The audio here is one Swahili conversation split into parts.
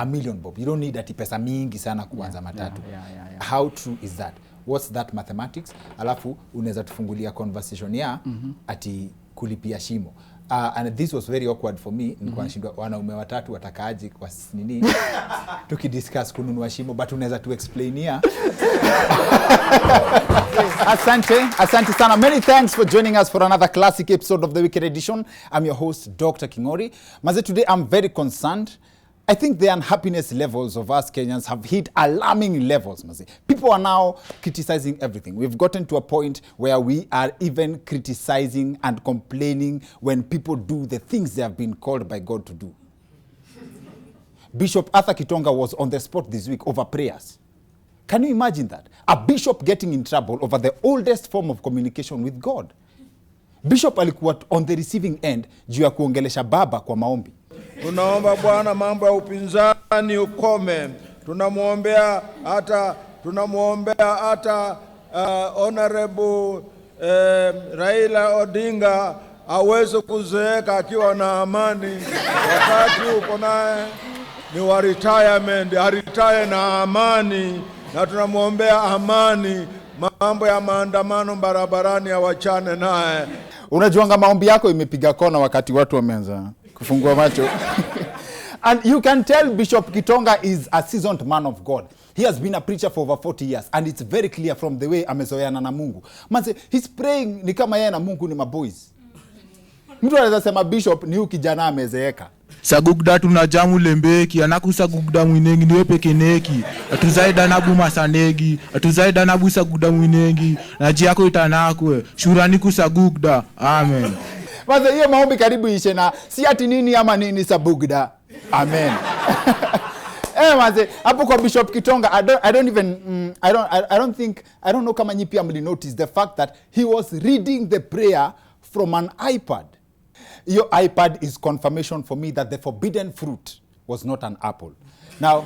1 million bob. You don't need ati pesa mingi sana kuanza matatu. How true is that? What's that mathematics? Alafu unaweza tufungulia conversation ya ati kulipia shimo. And this was very awkward for me. Nilikuwa nashindwa wanaume watatu watakaaje kwa nini tukidiscuss kununua shimo, but unaweza tu explainia. Asante sana. Many thanks for joining us for another classic episode of the Weekend Edition. I'm your host, Dr. Kingori. Maze, today I'm very concerned. I think the unhappiness levels of us Kenyans have hit alarming levels, Maze. People are now criticizing everything. We've gotten to a point where we are even criticizing and complaining when people do the things they have been called by God to do. Bishop Arthur Kitonga was on the spot this week over prayers. Can you imagine that? A bishop getting in trouble over the oldest form of communication with God. Bishop alikuwa on the receiving end juu ya kuongelesha baba kwa maombi. Tunaomba Bwana mambo ya upinzani ukome. Tunamuombea hata honorable Raila Odinga aweze kuzeeka akiwa na amani. Wakati uko naye ni wa retirement, retire na amani, na tunamuombea amani. Mambo ya maandamano barabarani awachane naye. Unajuanga maombi yako imepiga kona wakati watu wameanza kufungua macho. And you can tell Bishop Kitonga is a seasoned man of God. He has been a preacher for over 40 years, and it's very clear from the way amezoeana na Mungu. Manze, he's praying ni kama yeye na Mungu ni maboys. Mtu anaweza sema bishop ni ukijana amezeeka. Sagugda tunajamu lembeki anakusagugda mwinengi niwe pekeneki atuzaida nabu masanegi atuzaida nabu sagugda mwinengi na ji yako itanakwe shurani kusagugda. Amen. Maze, hiyo maombi karibu ishe na si ati nini ama nini sabugda. Amen. Maze, hapo kwa Bishop Kitonga, I don't know kama nyi pia mli notice the fact that he was reading the prayer from an iPad. Your iPad is confirmation for me that the forbidden fruit was not an apple. Now,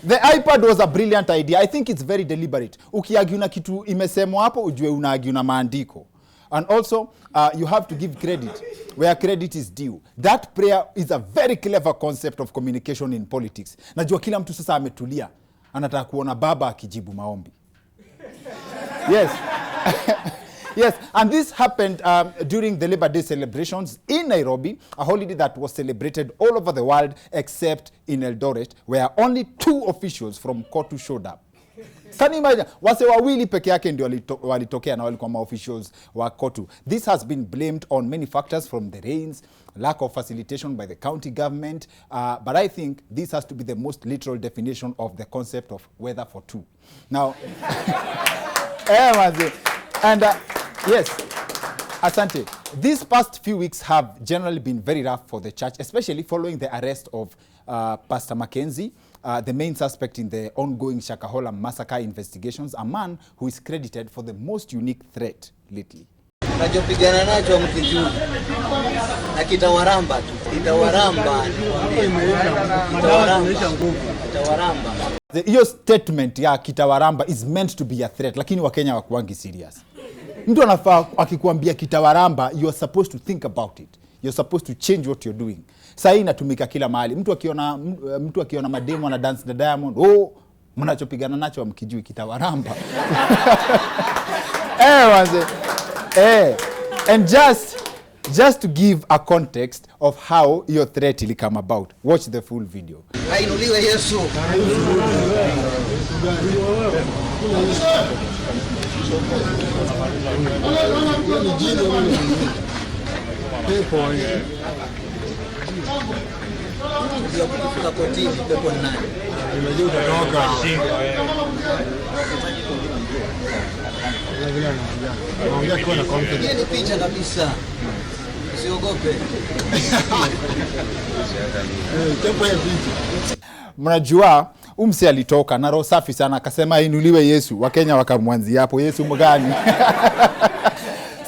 the iPad was a brilliant idea. I think it's very deliberate. Ukiargue na kitu imesemwa hapo, ujue unaargue na maandiko. And also, you have to give credit where credit is due. That prayer is a very clever concept of communication in politics. Najua kila mtu sasa ametulia, anataka kuona baba akijibu maombi. Yes. Yes, and this happened during the Labor Day celebrations in Nairobi, a holiday that was celebrated all over the world except in Eldoret, where only 2 officials from Kotu showed up. Can you imagine? Wase wawili peke yake ndio walitokea na walikuwa ma-officials wa Kotu. This has been blamed on many factors, from the rains, lack of facilitation by the county government, but I think this has to be the most literal definition of the concept of weather for two. Now, and yes, asante. These past few weeks have generally been very rough for the church, especially following the arrest of Pastor Mackenzie, the main suspect in the ongoing Shakahola massacre investigations, a man who is credited for the most unique threat lately. Najopigana nacho mkijuu na kitawaramba tu. Kitawaramba. Hiyo statement ya kitawaramba is meant to be a threat, lakini Wakenya wakuangi serious. Mtu anafaa akikuambia kitawaramba, you are supposed to think about it. You're supposed to change what you're doing. Sasa hii inatumika kila mahali. Mtu akiona mademo na dance na Diamond, mnachopigana nacho mkijui kitawaramba. And just to give a context of how your threat will come about, watch the full video. Ainuliwe Yesu. Ni picha kabisa. Usiogope. Mnajua umsi alitoka na roho safi sana akasema inuliwe Yesu. Wakenya wakamwanzia hapo, Yesu mgani?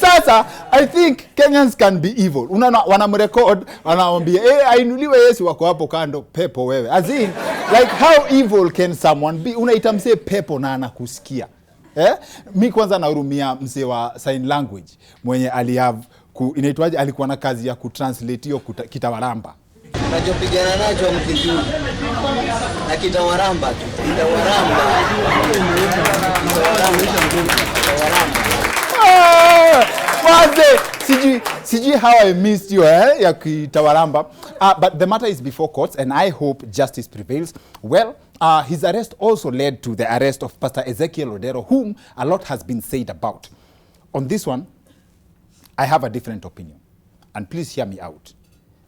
Sasa I think Kenyans can be evil. Unaona wanamrecord, wanaambia ainuliwe Yesu, wako hapo kando, pepo wewe. As in, like how evil can someone be? Unaita msee pepo na anakusikia. Mi kwanza nahurumia msee wa sign language mwenye inaitwaje, alikuwa na kazi ya kutranslate hiyo kitawaramba. Unachopigana nacho mkijui. Na kitawaramba tu. Kitawaramba. Sijui how I missed you ya kitawaramba. But the matter is before courts and I hope justice prevails. Well, his arrest also led to the arrest of Pastor Ezekiel Odero, whom a lot has been said about. On this one, I have a different opinion. And please hear me out.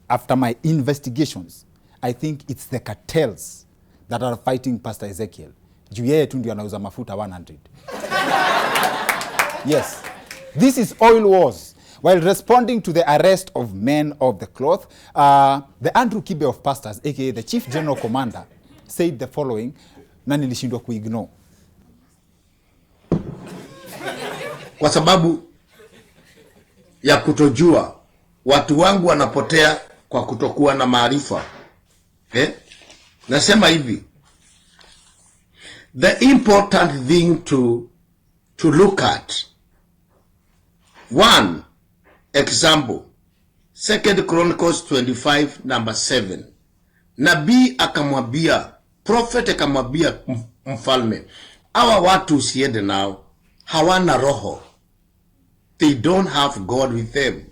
After my investigations, I think it's the cartels that are fighting Pastor Ezekiel. Juu yeye tu ndio anauza mafuta 100. Yes. This is oil wars. While responding to the arrest of men of the cloth, the Andrew Kibe of Pastors, aka the Chief General Commander, said the following, na nilishindwa kuignore. Kwa sababu ya kutojua, watu wangu wanapotea kwa kutokuwa na maarifa. Nasema hivi, the important thing to look at, one example, 2 Chronicles 25:7. Nabii akamwambia, prophet akamwambia mfalme, hawa watu usiende nao, hawana roho. They don't have God with them.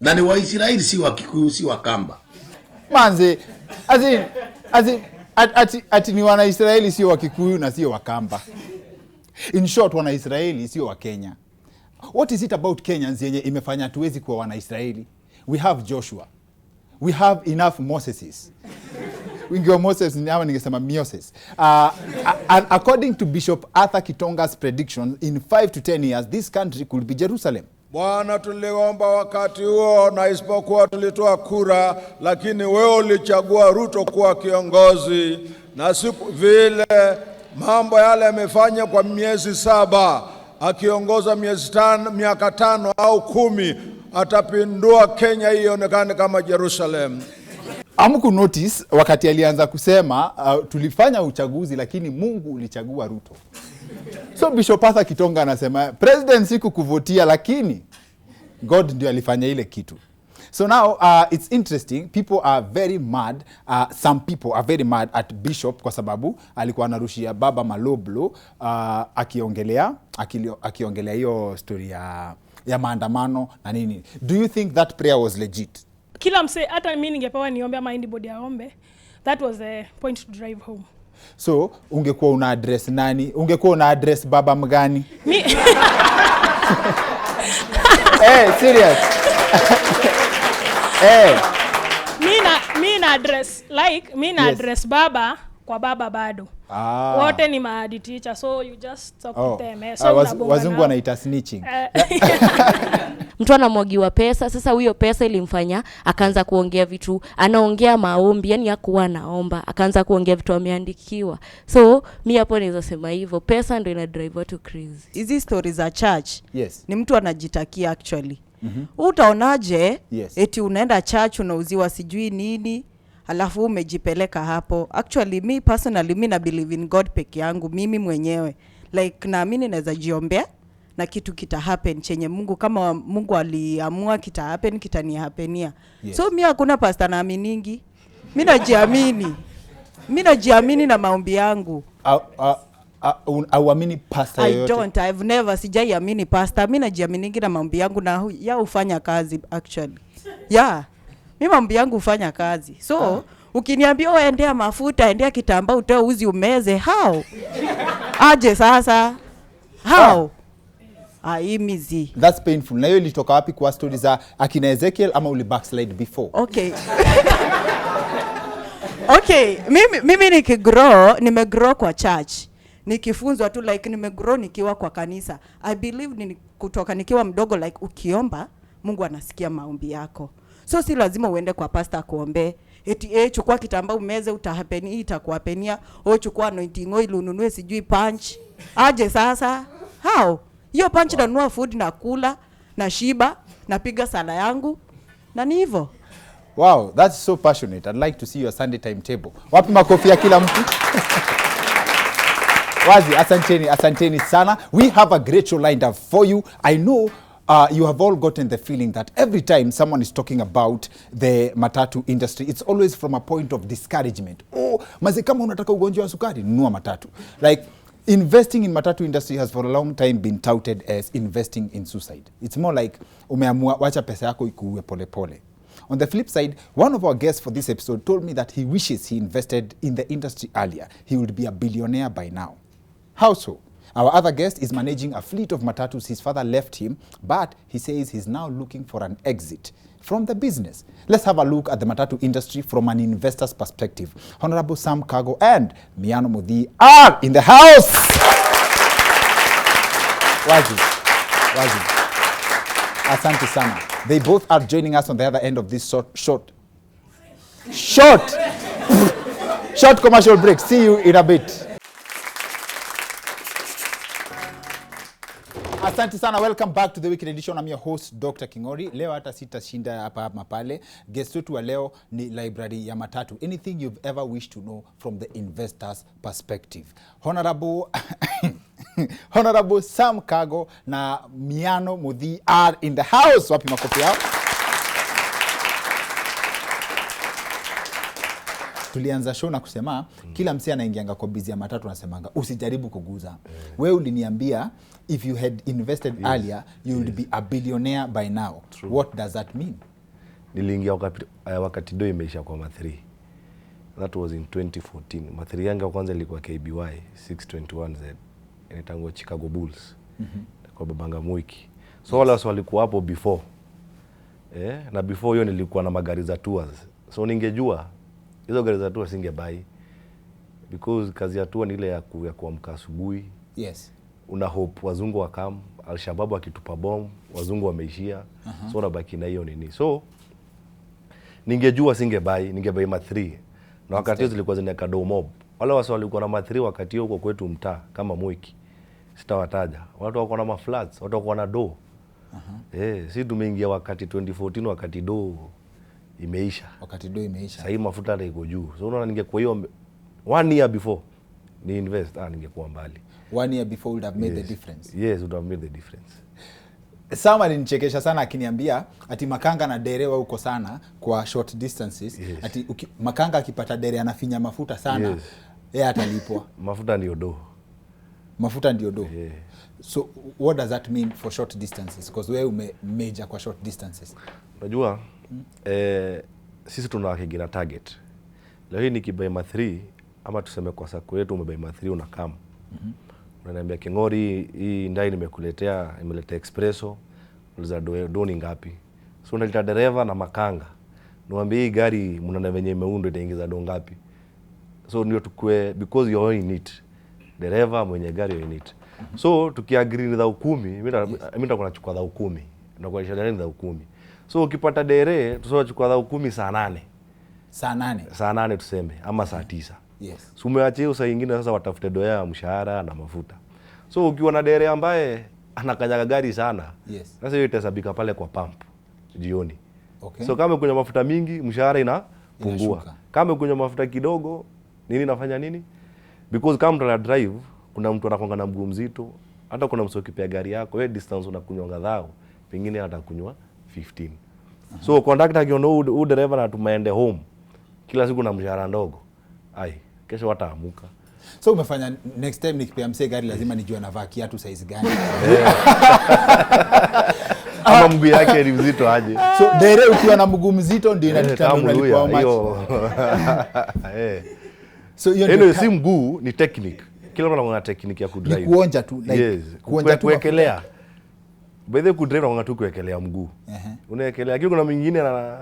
Na ni Waisraeli si wa Kikuyu si wa Kamba. Manze, ati ni wana Israeli sio wa Kikuyu na sio wa Kamba. In short, wana Israeli sio wa Kenya. What is it about Kenyans yenye imefanya tuwezi kuwa wana Israeli? We have Joshua. We have enough Moseses. Wingi wa Moses ni ama ningesema Moses. And according to Bishop Arthur Kitonga's predictions, in 5 to 10 years, this country could be Jerusalem. Bwana, tuliomba wakati huo na isipokuwa tulitoa kura, lakini wewe ulichagua Ruto kuwa kiongozi, na siku vile mambo yale yamefanya kwa miezi 7, akiongoza miaka 5 au 10, atapindua Kenya ionekane kama Jerusalem. Amuku notice wakati alianza kusema tulifanya uchaguzi lakini Mungu ulichagua Ruto. So Bishop Arthur Kitonga anasema president siku kuvotia lakini God ndio alifanya ile kitu. So now it's interesting, people are very mad, some people are very mad at Bishop kwa sababu alikuwa anarushia baba maloblo akiongelea hiyo story ya maandamano na nini. Do you think that prayer was legit? Kila mse hata mimi ningepewa niombe ama anybody aombe, that was the point to drive home. So ungekuwa una address nani? Ungekuwa una address baba mgani? Serious. Mi na address like mi na address baba kwa baba bado. Wote ni maadi teacher, so you just talk to them. So wazungu wanaita snitching. Mtu anamwagiwa pesa, sasa huyo pesa ilimfanya akaanza kuongea vitu, anaongea maombi, yani hakuwa anaomba, akaanza kuongea vitu ameandikiwa. So mimi hapo naweza sema hivyo, pesa ndio ina drive watu crazy. Hizi stories za church, yes, ni mtu anajitakia actually. Utaonaje eti unaenda church unauziwa sijui nini, alafu umejipeleka hapo. Actually me personally, mimi na believe in God peke yangu mimi mwenyewe. Like naamini naweza jiombea na kitu kita happen chenye Mungu, kama Mungu aliamua kita happen, kitani hapenia. So mimi hakuna pastor naaminingi. Mimi najiamini na maombi yangu. Auamini pastor yoyote? I've never sijaiamini pastor. Mimi najiaminingi na maombi yangu na ya ufanya kazi actually. Mimi maombi yangu ufanya kazi. So ukiniambia endea mafuta, endea kitambaa, utoe uzi umeze, how? Aje sasa? How? Imizi. That's painful. Na hiyo ilitoka wapi kwa stories za akina Ezekiel ama uli backslide before? Okay. Okay, mimi nimegrow kwa church. Nikifunzwa tu like nimegrow nikiwa kwa kanisa. I believe kutoka nikiwa mdogo like ukiomba Mungu anasikia maombi yako. So si lazima uende kwa pastor kuombe. Eti chukua kitambaa umeze utahapeni itakuapenia. Chukua anointing oil ununue sijui punch. Aje sasa? How? Hiyo punch nanunua food na kula na shiba, napiga sala yangu na ni hivyo. Wow, that's so passionate. I'd like to see your Sunday timetable. Wapi makofi ya kila mtu? Wazi, asanteni sana. We have a great show lined up for you. I know you have all gotten the feeling that every time someone is talking about the matatu industry, it's always from a point of discouragement. Oh, maze kama unataka ugonjwa wa sukari, nunua matatu. Like, investing in matatu industry has for a long time been touted as investing in suicide. It's more like umeamua wacha pesa yako ikuue pole pole. On the flip side, one of our guests for this episode told me that he wishes he invested in the industry earlier. He would be a billionaire by now. How so? Our other guest is managing a fleet of matatus his father left him, but he says he's now looking for an exit from the business. Let's have a look at the matatu industry from an investor's perspective. Honorable Sam Kago and Miano Muthii are in the house. Wazi. Asante sana. They both are joining us on the other end of this short commercial break. See you in a bit. Asante sana, welcome back to the weekend edition. I'm your host Dr. Kingori. Leo hata sitashinda hapa pale. Guest wetu wa leo ni library ya matatu. Anything you've ever wished to know from the investor's perspective. Honorable Sam Kago na Miano Muthii are in the house. Wapi makofi yao? Tulianza show na kusema kila msee anaingianga kwa busy ya matatu anasemanga usijaribu kuguza. Wewe uliniambia if you had invested earlier you would be a billionaire by now. True. What does that mean? Niliingia wakati do imeisha kwa Ma3. That was in 2014. Ma3 yangu ya kwanza ilikuwa KBY 621Z. Inaitangwa Chicago Bulls. Kwa babanga Mwiki. So wala walikuwa hapo before. Na before hiyo nilikuwa na magari za tours. So ningejua hizo gari za tours singebai. Because kazi ya tour ni ile ya kuamka asubuhi. Yes. Una hope wazungu wakam, Al-Shabaab wakitupa bomb, wazungu wameishia. So unabaki na hiyo nini. So ningejua singebai Ma3. Na wakati hizo zilikuwa zinaweka do mob. Wale watu walikuwa na Ma3 wakati huko kwetu mtaa kama Mwiki. Sitawataja. Watu wako na maflats, watu wako na do. Si tumeingia wakati 2014 wakati do imeisha. Sasa hii mafuta ndio iko juu. So unaona ningekuwa hiyo 1 year before ni invest ningekuwa mbali. 1 year before would have made the difference. Yes, would have made the difference. Sama alinichekesha sana akiniambia ati makanga na derewa huko sana kwa short distances. Yes. Ati makanga akipata dere anafinya mafuta sana. Yes. Yeye atalipwa. Mafuta ndio do. Yeah. So what does that mean for short distances? Because wewe major kwa short distances. Unajua sisi tunawakigina target. Leo hii nikibai Ma3 ama tuseme kwa sako yetu umebai Ma3 unakam. Unaniambia Kingori hii ndai nimekuletea, nimeleta espresso, uliza doni ngapi? So unaleta dereva na makanga. Niwaambie hii gari mnaona venye imeundwa itaingiza do ngapi? So ndio tukue because you are in it. Dereva mwenye gari you in it. So tukiagree za 10, mimi nitakuwa nachukua za 10. Ndio ishara ni za 10. So ukipata dere tusachukua za 10 saa 8. Saa 8 tuseme ama saa 9. Yes. So umeacha hiyo saa nyingine sasa watafute doya ya mshahara na mafuta. So ukiwa na dere ambaye anakanyaga gari sana. Yes. Sasa hiyo itasabika pale kwa pump jioni. Okay. So kama kunywa mafuta mingi mshahara inapungua. Kama kunywa mafuta kidogo nini nafanya nini? Because kama mtu ana drive kuna mtu anakonga na mguu mzito, hata kuna msoki pia gari yako wewe distance unakunywa ngadhao pengine atakunywa 15. So conductor akiona huyu driver anatumaende home kila siku na mshahara ndogo. Kesho wataamuka. So umefanya next time nikipea msee gari lazima nijue anavaa kiatu size gani. Ama mguu yake ni mzito aje. So dere ukiwa na mguu mzito ndio inadetermine unalipa macho. So hiyo si mguu ni technique. Kila mtu ana technique ya kudrive. Ni kuonja tu like yes. Kuonja tu kuekelea. By the way kudrive unaona tu kuekelea mguu. Unaekelea lakini kuna mwingine na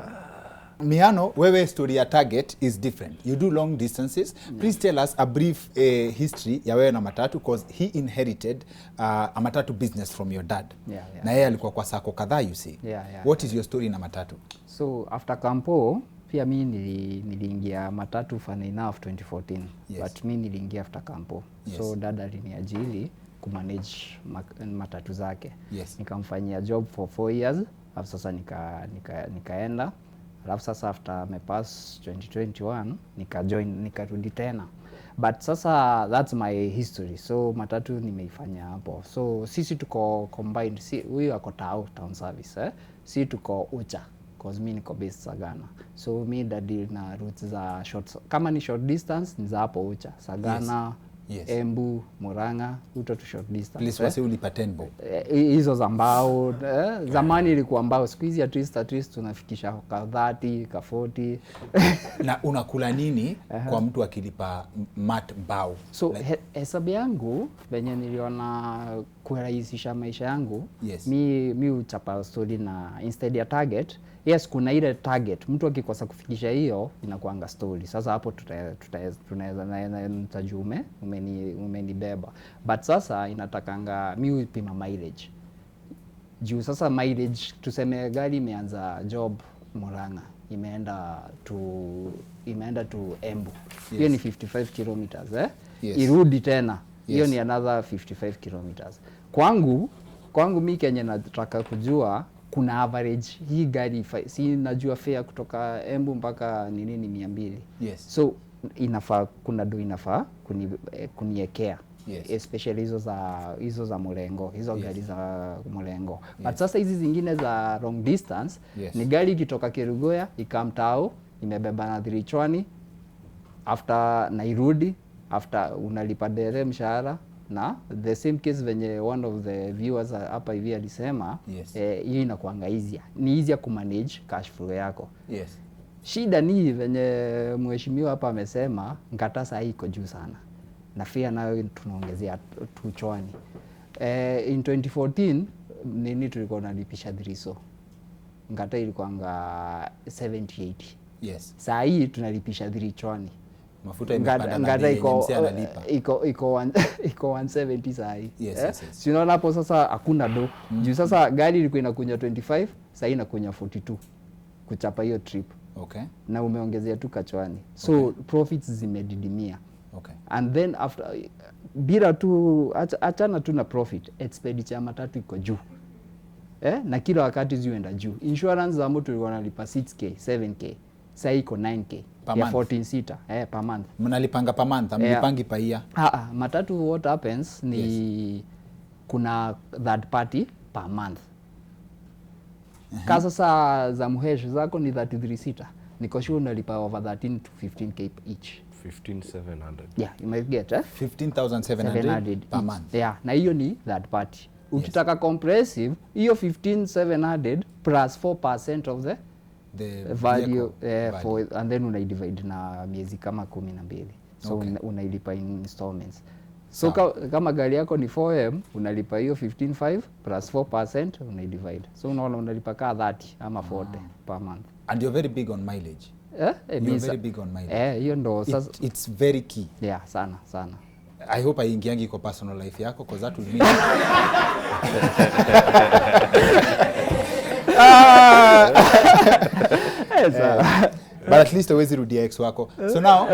Miano, wewe story ya target is different. You do long distances. Please tell us a brief history ya wewe na matatu because he inherited a matatu business from your dad. Na yeye alikuwa kwa sako kadhaa you see. What is your story na matatu? So after Campo pia mimi niliingia matatu funny enough 2014. Yes. But mimi niliingia after Campo. Yes. So dad aliniajiri kumanage matatu zake. Yes. Nikamfanyia job for 4 years. Alafu sasa nikaenda. Alafu sasa after me pass 2021 nikarudi tena. but sasa that's my history, so matatu nimeifanya hapo. So sisi tuko combined, si huyu ako town service si tuko ucha cause mi niko based Sagana, so mi deal na routes za short, kama ni short distance ni za hapo ucha Sagana. Yes. Embu, Murang'a, uto to short distance. Please wasi ulipa 10 bob. Hizo za mbao, zamani ilikuwa mbao, siku hizi at least tunafikisha ka 30, ka 40. Na unakula nini kwa mtu akilipa mat mbao? So hesabu yangu venye niliona kurahisisha maisha yangu, yes. mi uchapa story na instead ya target. Yes, kuna ile target. Mtu akikosa kufikisha hiyo inakuanga story. Sasa hapo tunaweza na nitajume umenibeba. But sasa inatakanga mi upima mileage. Juu sasa mileage tuseme gari imeanza job Murang'a, imeenda to Embu. Hiyo ni 55 kilometers Yes. Irudi tena. Hiyo yes. Ni another 55 kilometers. Kwangu mi Kenya nataka kujua kuna average hii gari si najua fare kutoka Embu mpaka nini 200. Yes. So inafaa kuna inafaa kuniekea. Yes. Especially hizo za mlengo, hizo yes. Gari za mlengo. Yes. But sasa hizi zingine za long distance yes. Ni gari ikitoka Kerugoya ikamtao imebeba na Dhirichwani, after nairudi, after unalipa dere mshahara. Na the same case venye one of the viewers hapa hivi alisema, yes. Hii inakuanga easier. Ni easier kumanage cash flow yako. Yes. Shida ni venye mheshimiwa hapa amesema ngata saa iko juu sana. Na fare nayo tunaongezea tuchwani. In 2014 nini tulikuwa tunalipisha Dhiriso. Ngata ilikuanga 70-80. Yes. Saa hii tunalipisha Dhirichwani. Mafuta imepanda na bei analipa. Iko 170 saa hii. Yes, yes. Si unaona hapo sasa hakuna do. Juu sasa gari ilikuwa inakunya 25, saa hii inakunya 42 kuchapa hiyo trip. Okay. Na umeongezea tu kachwani. So profits zimedidimia. Okay. And then after bila tu achana tu na profit, expenditure matatu iko juu. Na kila wakati zienda juu. Insurance za moto ilikuwa nalipa 6k, 7k. Sasa iko 9k. Ya 14 seater per month. Mnalipanga per month, mlipangi pa year? Matatu what happens ni yes. Kuna third party per month. Kasa saa za muhesh zako ni 33 seater. Niko sure unalipa over 13 to 15k each. 15,700. Yeah, you might get 15,700 per month. Yeah, na hiyo ni third party. Ukitaka yes. Comprehensive, hiyo 15,700 plus 4% of the value, for, and then unaidivide na miezi kama 12. So okay. Unailipa in installments. So kama gari yako ni 4M, unalipa hiyo 15,500 plus 4% unaidivide. So unaona unalipa ka 30 ama 40 per month. And you're very big on mileage. You're very big on mileage. Hiyo ndo sasa it's very key. Yeah, sana. I hope aingiangi kwa personal life yako because that will mean but at least hawezi rudia ex wako. So now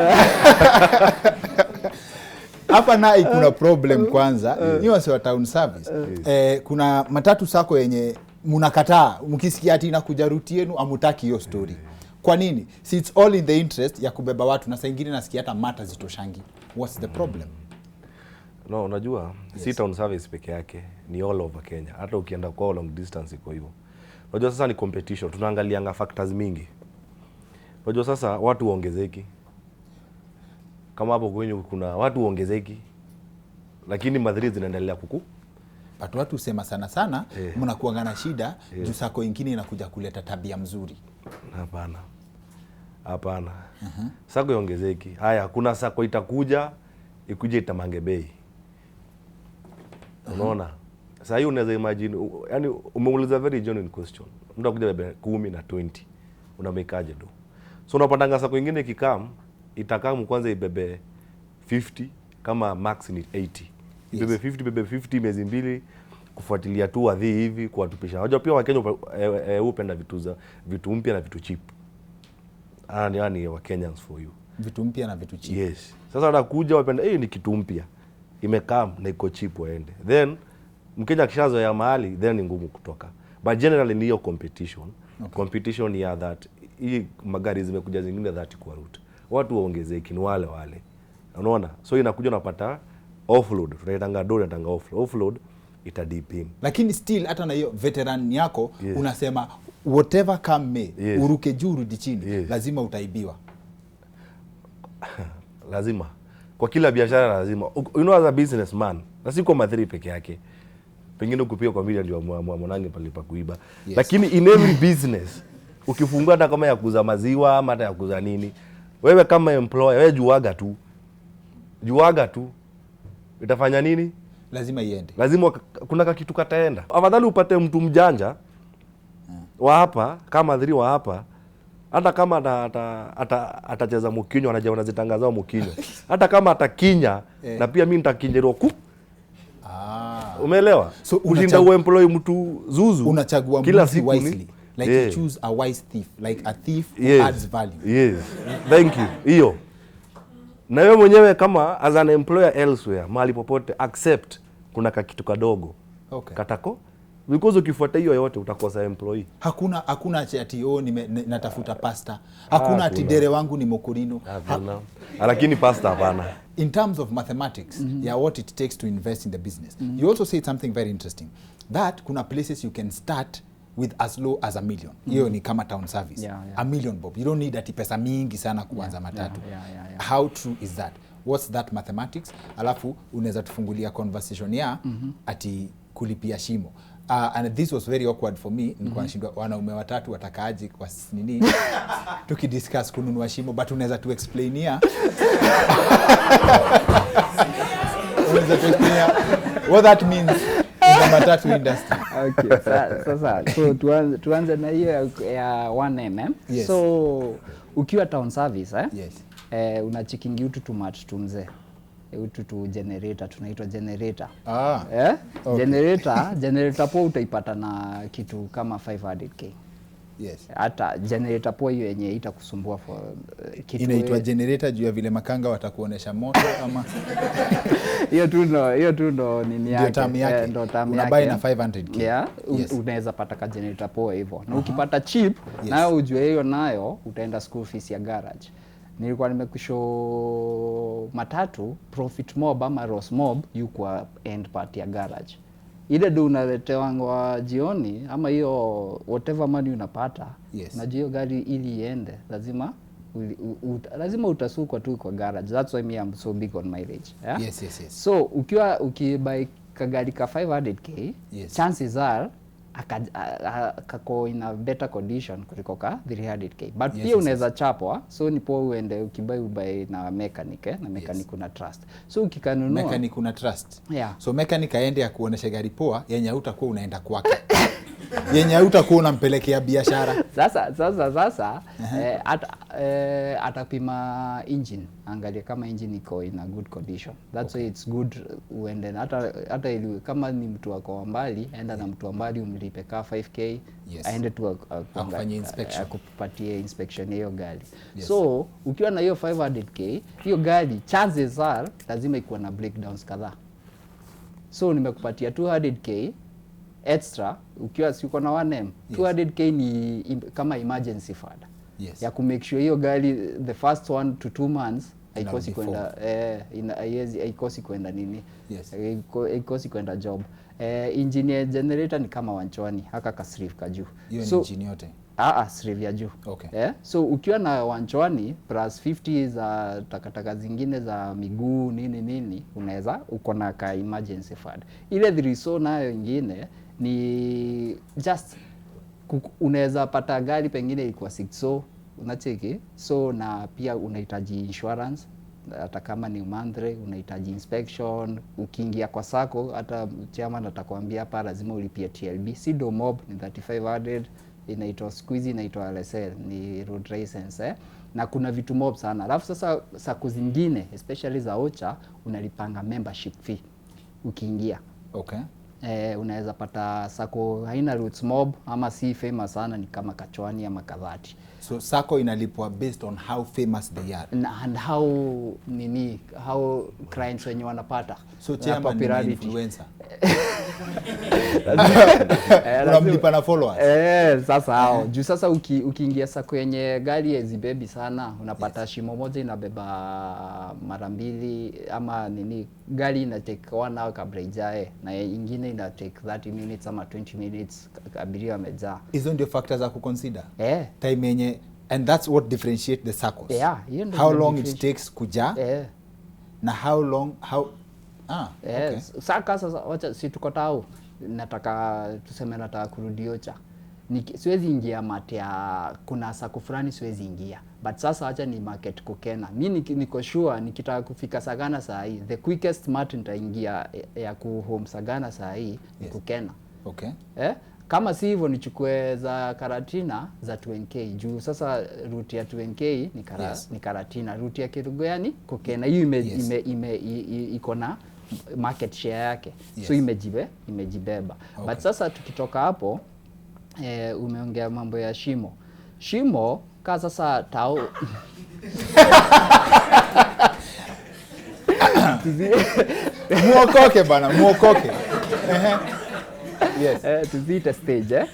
hapa na kuna problem kwanza. Ni wase wa town service. Kuna matatu sako yenye mnakataa mkisikia ati inakuja route yenu amutaki hiyo story. Kwa nini? See, it's all in the interest ya kubeba watu na saa nyingine nasikia hata mata zitoshangi. What's the problem? No, unajua yes. Si town service peke yake, ni all over Kenya. Hata ukienda kwa long distance iko hivyo. Unajua sasa ni competition, tunaangalianga factors mingi. Unajua sasa watu waongezeki. Kama hapo kwenye kuna watu waongezeki, lakini madhari zinaendelea kuku. But watu sema sana mnakuanga na shida juu sako ingine inakuja kuleta tabia mzuri. Hapana. Sako iongezeki. Haya, kuna sako itakuja ikuje itamange bei. Unaona? Sasa hiyo unaweza imagine, yani umeuliza very genuine question. Mtu akuja bebe 10 na 20. Unamekaje do? So unapatanga sako ingine kikam, itakamu kwanza ibebe 50 kama max ni 80. Ibebe 50, bebe 50 miezi mbili kufuatilia tu wadhi hivi kuwatupisha. Unajua pia Wakenya upenda vitu mpya na vitu cheap. Yani wa Kenyans for you. Vitu mpya na vitu cheap. Yes. Sasa anakuja wapenda ni kitu mpya. Imekam na iko cheap waende. Then Mkenya akishazoea mahali then ni ngumu kutoka. But generally ni hiyo competition. Okay. Competition ya that hii magari zimekuja zingine that kwa route. Watu waongezeki ni wale. Unaona? So inakuja unapata offload. Tunaitanga do natanga offload itadipim. Lakini still hata na hiyo veteran yako unasema whatever come may, uruke juu rudi chini, lazima utaibiwa. Lazima. Kwa kila biashara lazima. You know, as a businessman, na si kwa Muthii peke yake. Pengine ukupia kwa milioni ndio mwanange palipa kuiba. Lakini in every business, ukifungua hata kama ya kuuza maziwa ama hata ya kuuza nini, wewe kama employer, wewe juaga tu. Itafanya nini? Lazima iende. Lazima kuna kitu kataenda. Afadhali upate mtu mjanja wa hapa, kama Muthii wa hapa, hata kama atacheza mukinyo, anazitangaza mukinyo. Hata kama atakinya, na pia mimi nitakinjero ku. Umeelewa? So ushinda uemploy mtu zuzu. Unachagua kila siku wisely. Like you choose a wise thief, like a thief who adds value. Yes. Thank you. Hiyo. Na wewe mwenyewe kama as an employer elsewhere, mahali popote accept kuna kitu kadogo. Okay. Katako because ukifuata hiyo yote utakosa employee. Hakuna ati natafuta pasta. Hakuna ati dere wangu ni mokorino. Lakini pasta hapana. In terms of mathematics, what it takes to invest in the business. You also said something very interesting. That kuna places you can start with as low as $1 million. Hiyo ni kama town service. $1 million bob. You don't need ati pesa mingi sana kuanza matatu. How true is that? What's that mathematics? Alafu unaweza tufungulia conversation ya ati kulipia shimo. And this was very awkward for me. Nilikuwa nashindwa wanaume watatu watakaaje kwa nini tukidiscuss kununua shimo, but unaweza tu explainia what that means in the matatu industry. Okay, sasa so tuanze na hiyo ya 1M. Yes. So ukiwa town service una checking utu to match tumze. Utu tu generator, tunaitwa generator. Okay. Generator po utaipata na kitu kama 500k. Yes. Hata generator po hiyo yenye itakusumbua for kitu. Inaitwa generator juu ya vile makanga watakuonesha moto ama hiyo tu ndo nini yake. Ndio tamu yake. Unabai na 500k. Yeah, unaweza pata ka generator po hivyo. Na ukipata cheap, nayo ujue hiyo nayo utaenda school fees ya garage. Nilikuwa nimekushow matatu profit mob ama loss mob yuko end part ya garage. Ile ndio unaletewa jioni ama hiyo whatever money unapata. Na hiyo gari ili iende lazima utasukwa tu kwa garage. That's why I'm so big on mileage. Yeah? Yes. So ukibuy kagari ka 500k, chances are kako in a better condition kuliko ka 300k. But pia unaweza chapwa, so nipo uende ukibuy na mechanic na mechanic kuna trust. So ukikanunua mechanic kuna trust. So mechanic aende akuonesha gari poa yenye utakuwa unaenda kwake. Yenye utakuwa unampelekea biashara. Sasa atapima engine, angalia kama engine iko in a good condition. That's why it's good uende hata ili kama ni mtu wako mbali, enda na mtu mbali umlipe ka 5k, aende tu afanye inspection, akupatie inspection hiyo gari. So ukiwa na hiyo 500k, hiyo gari chances are lazima ikuwa na breakdowns kadhaa. So nimekupatia 200k extra ukiwa siko na 1M. 200k ni kama emergency fund. Ya ku make sure hiyo gari the first 1 to 2 months haikosi kwenda haikosi kwenda nini. Haikosi kwenda job. Engineer generator ni kama wanchwani haka kasrif ka juu. Hiyo ni engine yote. Srif ya juu. So ukiwa na wanchwani plus 50 za takataka zingine za miguu nini unaweza uko na ka emergency fund. Ile dhiriso nayo nyingine ni just unaweza pata gari pengine ilikuwa 6 unacheki, so na pia unahitaji insurance hata kama ni monthly, unahitaji inspection. Ukiingia kwa sako hata chairman atakwambia hapa lazima ulipie TLB, si do mob ni 3500, inaitwa squeeze, inaitwa LSL ni road license na kuna vitu mob sana. Alafu sasa sako zingine especially za Ocha unalipanga membership fee ukiingia. Unaweza pata sako haina roots mob ama si famous sana, ni kama Kachwani ama Kadhati. So sako inalipwa based on how famous they are and how clients wenye wanapata. So chairman ni influencer. Unamlipa na followers. Sasa hao juu sasa ukiingia sako yenye gari hazibebi sana unapata shimo moja inabeba mara 2 ama nini, gari ina take 1 hour kabla ijae na ingine ina take 30 minutes ama 20 minutes abiria wamejaa. Hizo ndio factors za kuconsider. Time yenye, and that's what differentiate the circles. How long it takes kuja na how long okay. Sasa wacha si tuko tao, nataka tuseme nataka kurudi Ocha, siwezi ingia matia, kuna sako fulani siwezi ingia, but sasa acha ni market Kukena. Mimi niko sure nikitaka kufika Sagana saa hii the quickest mart nitaingia ya ku home Sagana saa hii ni Kukena. Okay. Kama si hivyo nichukue za Karatina za 2NK juu sasa route ya 2NK ni Karatina, route ya Kerugoya ni Kukena. Hiyo iko na market share yake. So imejibeba. Okay. But sasa tukitoka hapo umeongea mambo ya Shimo ka sasa tao muokoke bana, muokoke. Tuzite stage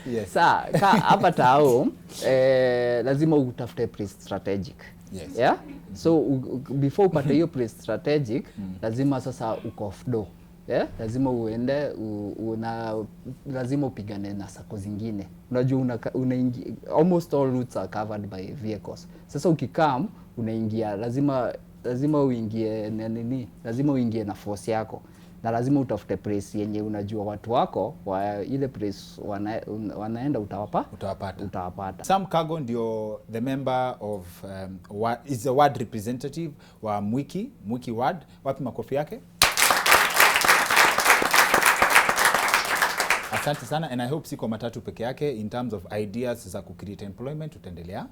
hapa tao lazima utafute place strategic. So before upate hiyo place strategic lazima sasa uko off do. Lazima uende lazima upigane na sako zingine. Unajua unaingia almost all routes are covered by vehicles. Sasa ukikam unaingia lazima uingie nini? Lazima uingie na force yako. Na lazima utafute place yenye unajua watu wako wa ile place wanaenda utawapata. Sam Kago ndio the member of is the ward representative wa Mwiki ward. Wapi makofi yake? Asante sana, and I hope siko Matatu peke yake in terms of ideas za create employment tutaendelea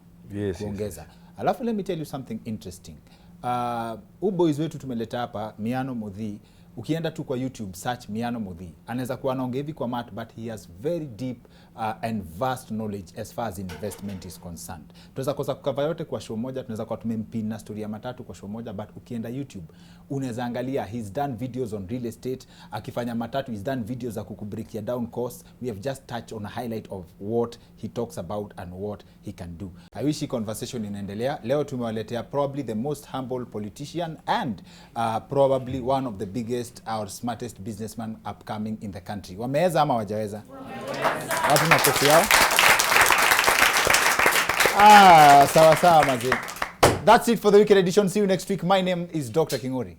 kuongeza. Alafu let me tell you something interesting. Boys wetu tumeleta hapa Miano Muthii. Ukienda tu kwa YouTube search Miano Muthii, anaweza kuwa anaongea hivi kwa mat, but he has very deep and vast knowledge as far as investment is concerned. Tunaweza kosa kukava yote kwa show moja, tunaweza kwa tumempina story ya Matatu kwa show moja, but ukienda YouTube unaweza angalia he's done videos on real estate, akifanya Matatu he's done videos za kukubreak down costs. We have just touched on a highlight of what he talks about and what he can do. I wish hii conversation inaendelea. Leo tumewaletea probably the most humble politician and probably one of the biggest our smartest businessman upcoming in the country. Wameweza ama wajaweza? Watu na kofi yao. Sawa mazee. That's it for the weekend edition. See you next week. My name is Dr. Kingori.